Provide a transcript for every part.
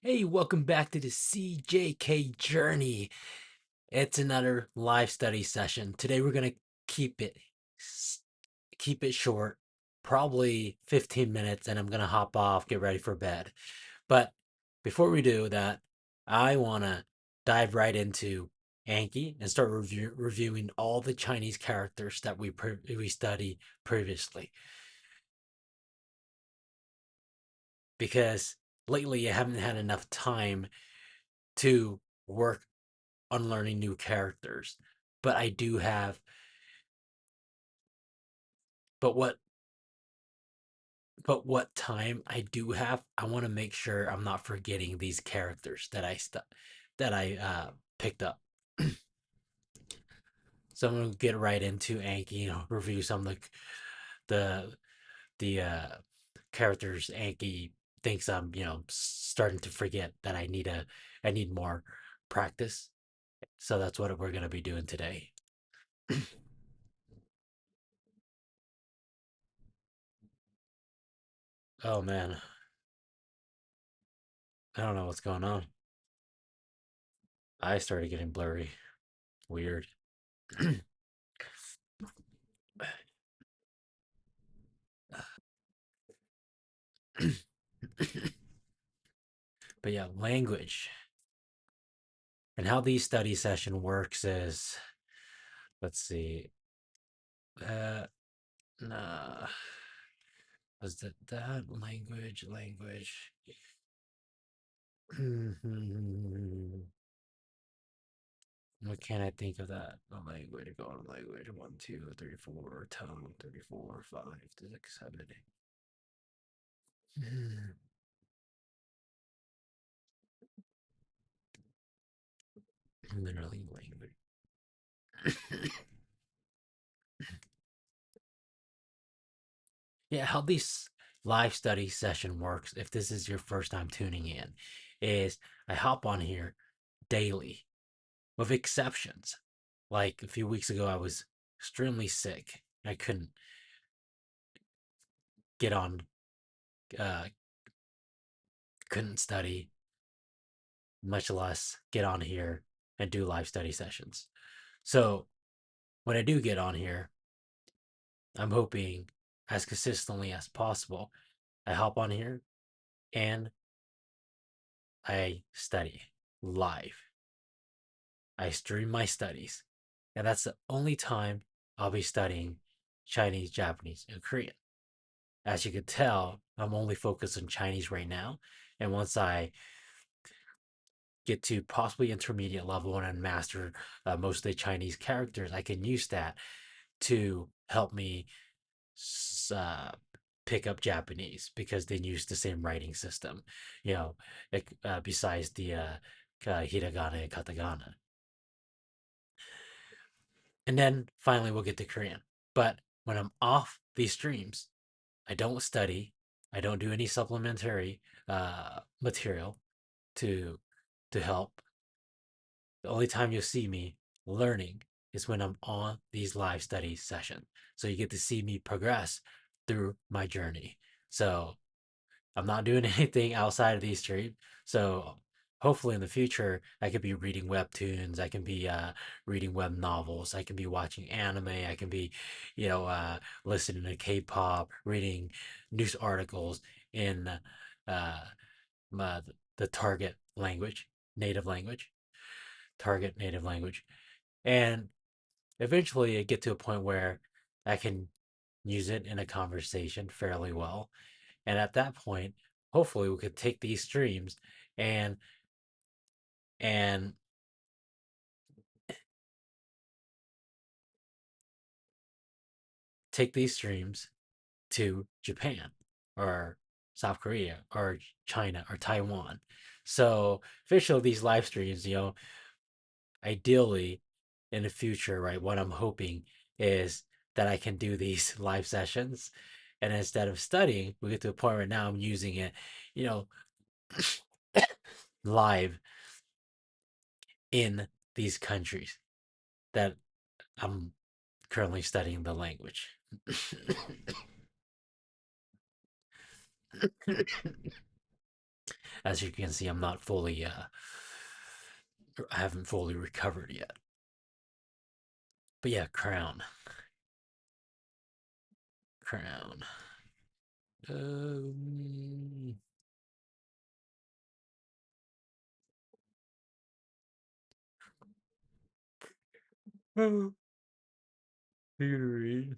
Hey, welcome back to the CJK journey. It's another live study session. Today we're gonna keep it keep it short, probably 15 minutes, and I'm gonna hop off, get ready for bed. But before we do that, I wanna dive right into Anki and start reviewing all the Chinese characters that we studied previously, because lately I haven't had enough time to work unlearning new characters. But I do have, but what time I do have, I want to make sure I'm not forgetting these characters that I picked up. So I'm gonna get right into Anki, review some of the the characters Anki thinks I'm, starting to forget that I need more practice. So that's what we're gonna be doing today. Oh man, I don't know what's going on. I started getting blurry. Weird. But yeah, language. And how these study session works is, let's see, uh, nah, was that language? What can I think of that? A language, go on language. 1, 2, 3, 4, tone, 34, 5, 6, 7, 8. Literally language. Yeah, how this live study session works, if this is your first time tuning in, is I hop on here daily, with exceptions. Like a few weeks ago, I was extremely sick. I get on, uh, couldn't study, much less get on here and do live study sessions. So when I do get on here, I'm hoping as consistently as possible, I hop on here and I study live. I stream my studies. And that's the only time I'll be studying Chinese, Japanese, and Korean. As you can tell, I'm only focused on Chinese right now. And once I get to possibly intermediate level and master most of the Chinese characters, I can use that to help me uh, pick up Japanese because they use the same writing system, besides the hiragana and katakana. And then finally, we'll get to Korean. But when I'm off these streams, I don't study. I don't do any supplementary material to help. The only time you'll see me learning is when I'm on these live study sessions. So you get to see me progress through my journey. So I'm not doing anything outside of these streams. So hopefully in the future, I could be reading webtoons. I can be reading web novels. I can be watching anime. I can be, listening to K-pop, reading news articles in uh, my, the target language, native language, target native language. And eventually I get to a point where I can use it in a conversation fairly well. And at that point, hopefully we could take these streams and and take these streams to Japan or South Korea or China or Taiwan. So officially these live streams, ideally in the future, right? What I'm hoping is that I can do these live sessions. And instead of studying, we get to a point where now I'm using it, you know, live in these countries that I'm currently studying the language. As you can see, I'm not fully, I haven't fully recovered yet. But yeah, crown. Crown. Um, oh, you can read.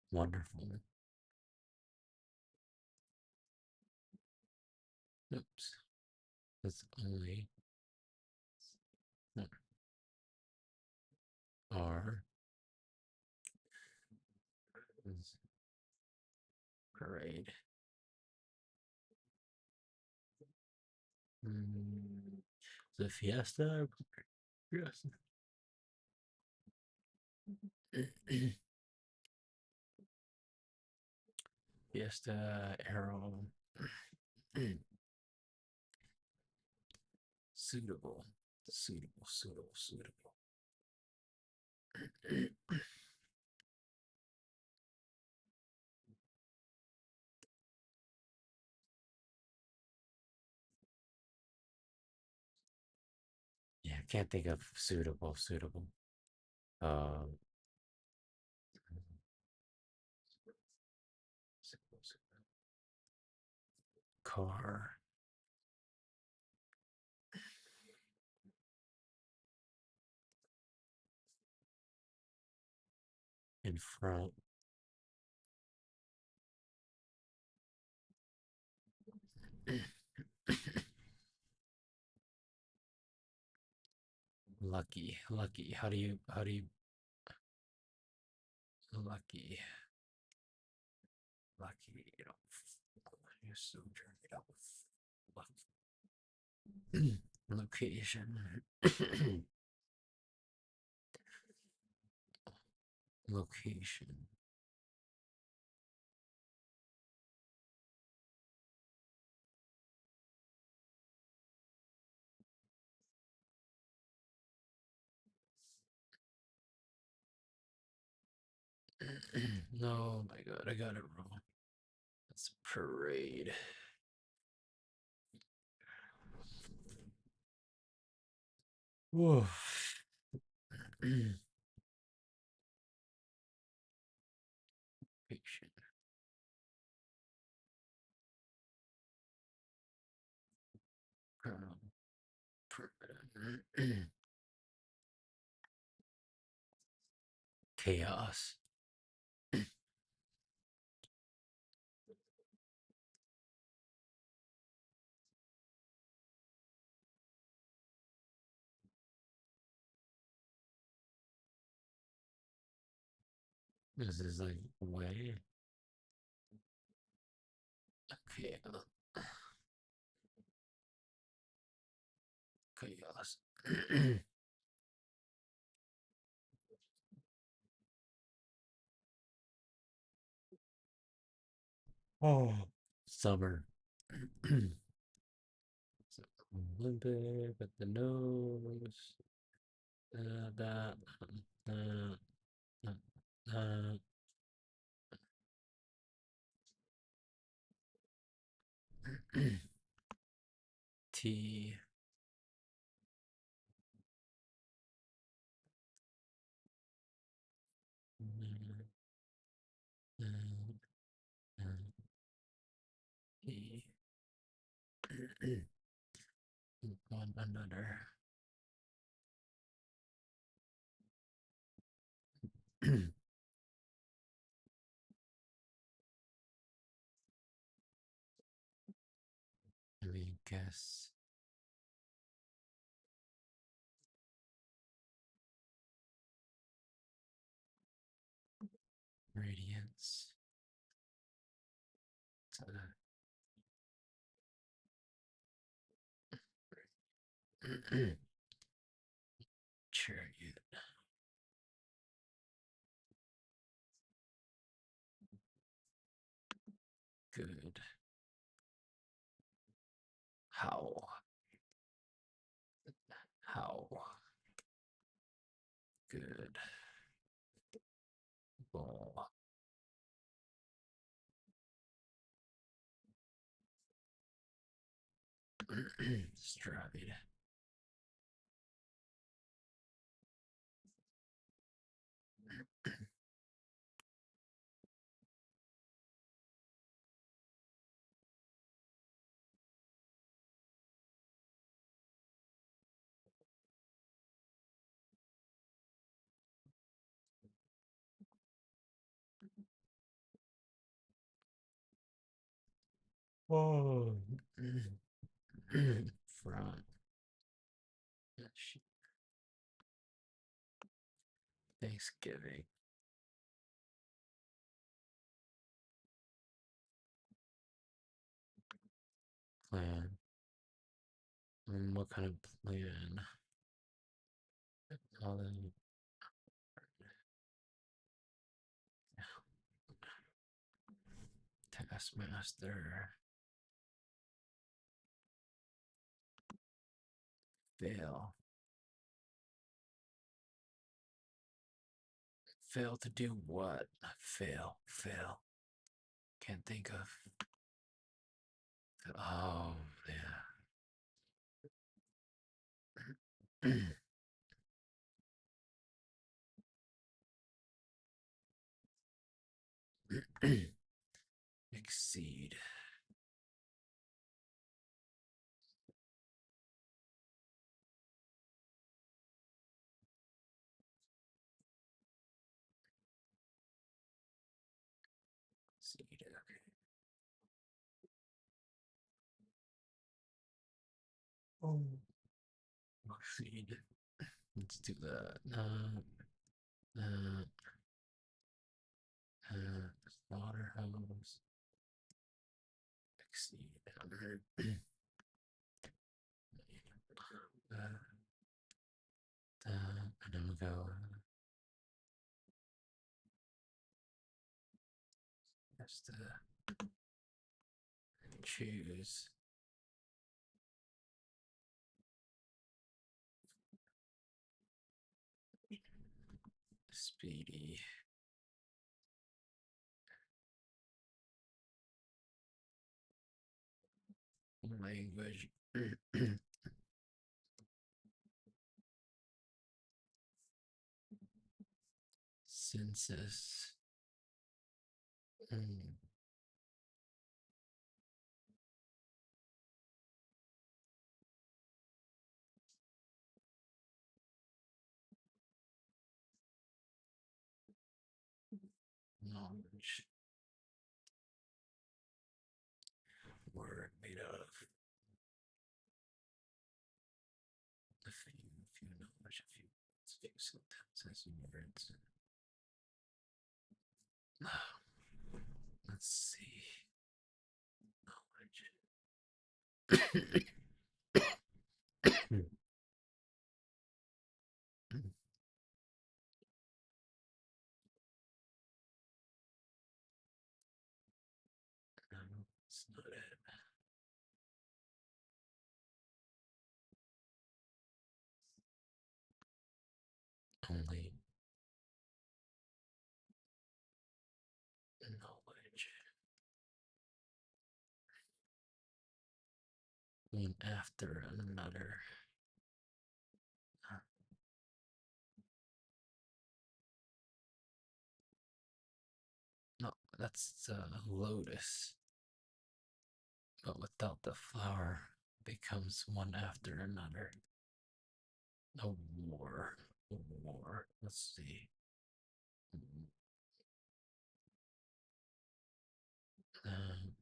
Wonderful. Oops. That's only R is parade. The fiesta. Fiesta. Fiesta arrow. Suitable. Suitable. Yeah, I can't think of suitable. Um, car in front. Lucky. How do you lucky? Lucky, you know. You're so turned up. Lucky. Location. Location. No, my god, I got it wrong. That's parade. Whoa. Location. Chaos. This is like way. Okay. Chaos. Oh. Summer. Olympic at the nose. That. Uh, uh, T. E. One another. Let me guess. Radiance. Chariot. Good. How? How? Good. Ball. Stride. Oh. Front. Thanksgiving. Plan. What kind of plan? Taskmaster. Fail. Fail to do what? Fail. Fail. Can't think of. Oh, yeah. Exceed. Exceed. Okay. Oh. Exceed. Let's do that. Uh, slaughterhouse. Exceed. And then we'll go. Just choose. Speedy. Language. Census. Knowledge. Word made out of a few knowledge, a few sentences and words. Let's see. Knowledge. No, it's not it. Only knowledge. One after another. No, that's lotus. But without the flower, becomes one after another. A war. A war. Let's see. Um,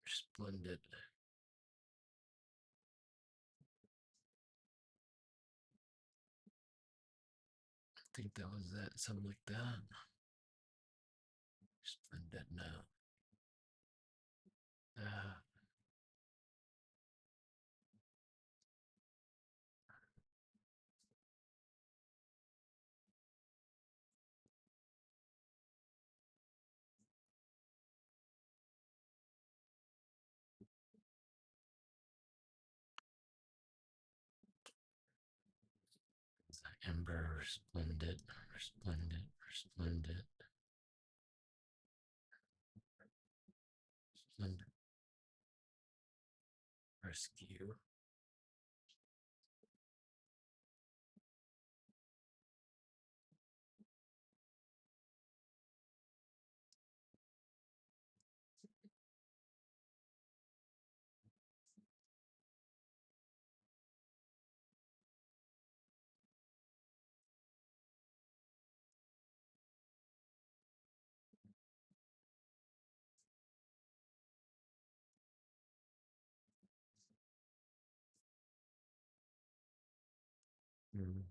Splendid. I think that was it. Something like that. Splendid now. Uh, Ember, resplendent, resplendent, resplendent, resplendent, rescue. Mm.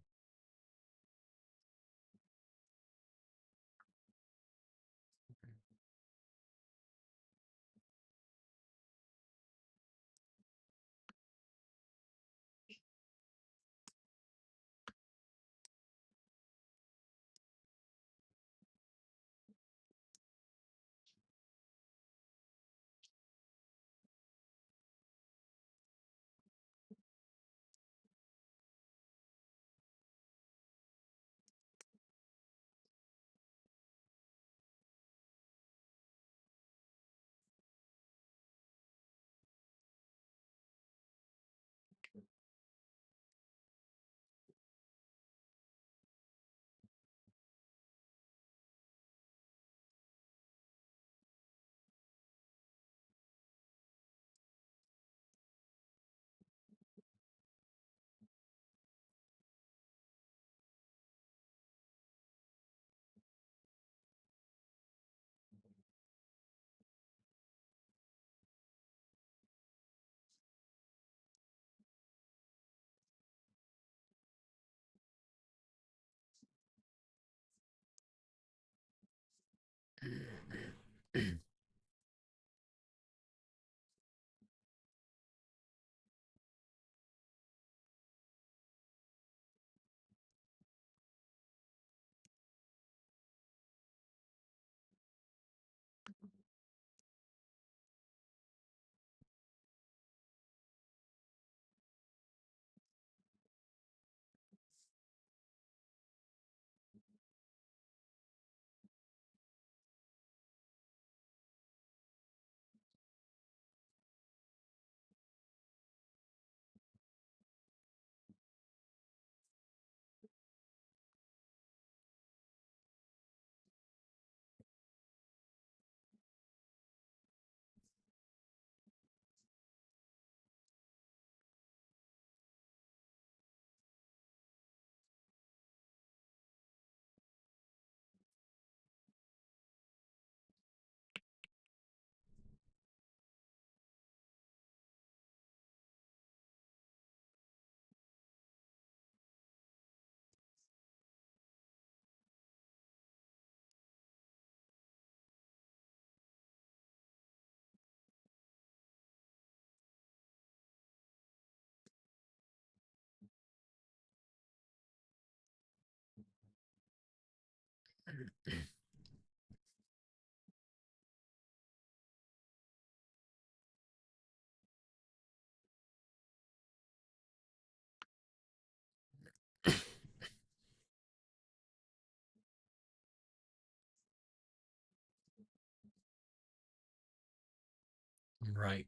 Right.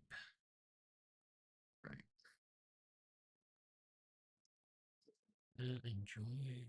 Right. Enjoy.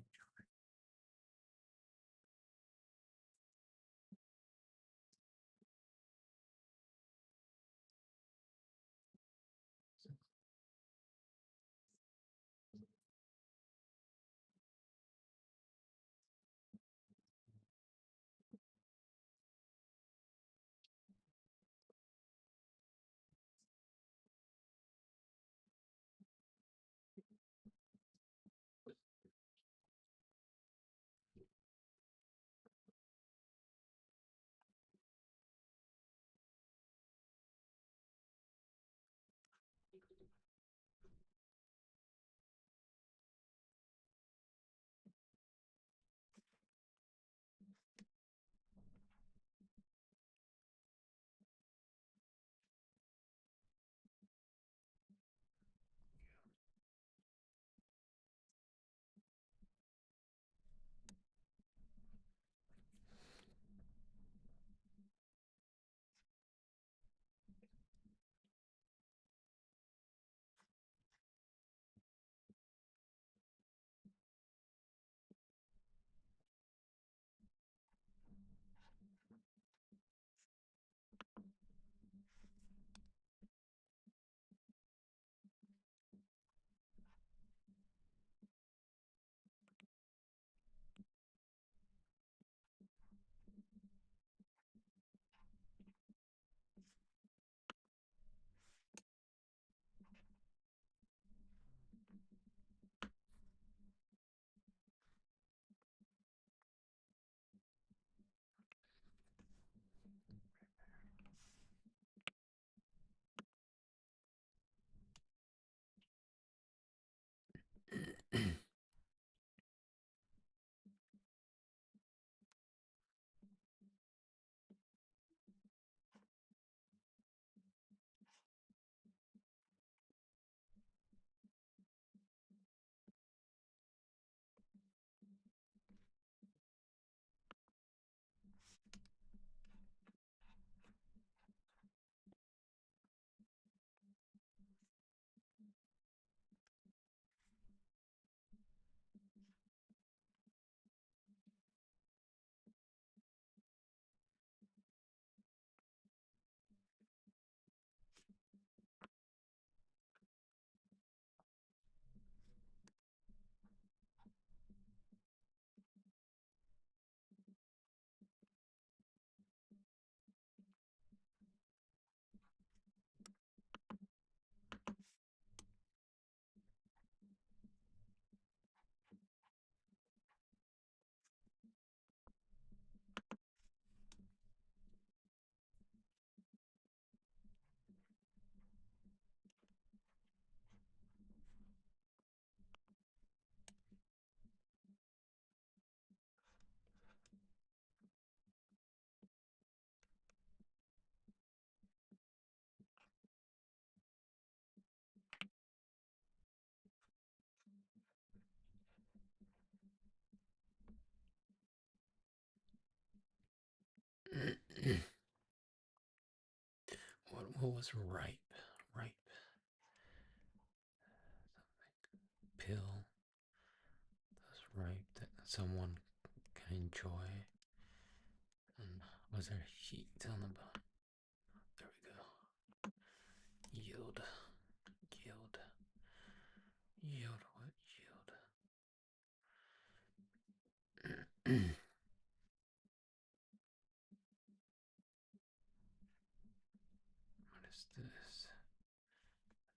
what was ripe? Ripe pill that's ripe that someone can enjoy. And was there heat on the bottom? There we go. Yield. Yield. Yield. What yield? What is this?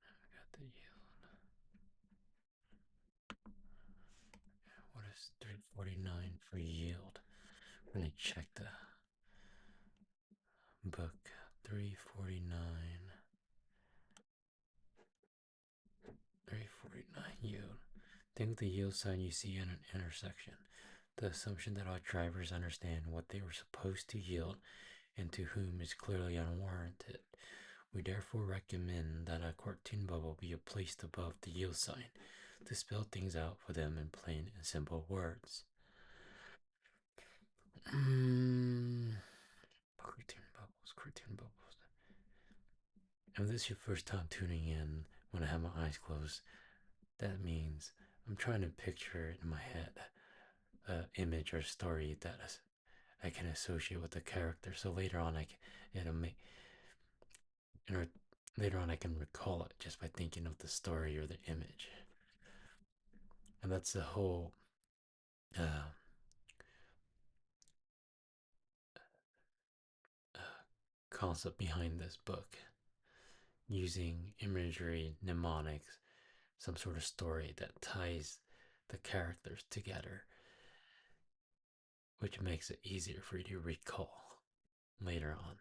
I got the yield. What is 349 for yield? I'm gonna check the book. 349. 349 yield. Think of the yield sign you see in an intersection. The assumption that all drivers understand what they were supposed to yield and to whom is clearly unwarranted. We therefore recommend that a cartoon bubble be placed above the yield sign to spell things out for them in plain and simple words. Cartoon bubbles, cartoon bubbles. If this is your first time tuning in when I have my eyes closed, that means I'm trying to picture in my head an image or story that I can associate with the character. So later on, it'll make, or later on, I can recall it just by thinking of the story or the image. And that's the whole uh, concept behind this book, using imagery, mnemonics, some sort of story that ties the characters together, which makes it easier for you to recall later on.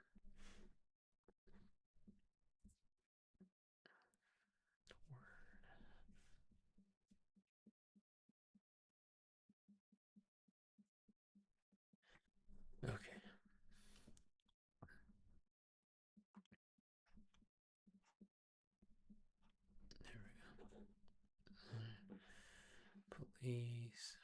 Okay. There we go. Police.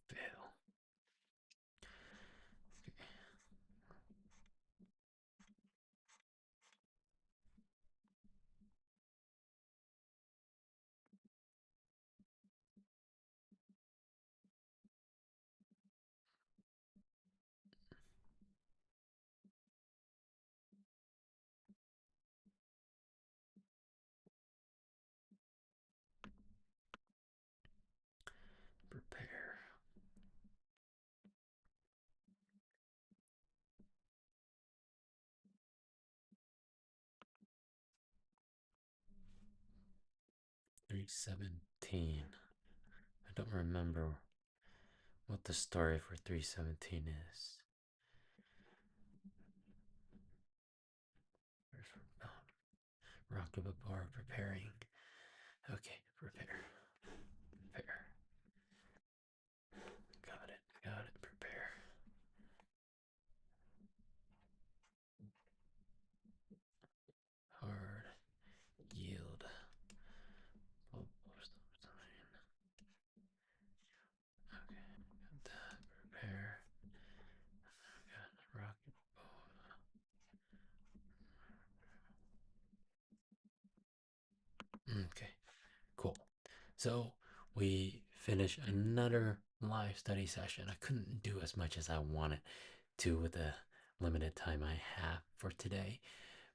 Fail. Prepare. 317. I don't remember what the story for 317 is. Rock of a bar preparing. Okay, prepare. Prepare. Got it. Got it. Prepare. Hard. Yield. Okay. Got that. Prepare. Got rocket. Okay. Cool. So we finish another live study session. I couldn't do as much as I wanted to with the limited time I have for today,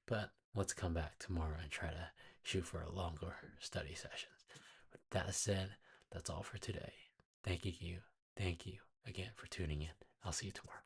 but let's come back tomorrow and try to shoot for a longer study session. With that said, that's all for today. Thank you again for tuning in. I'll see you tomorrow.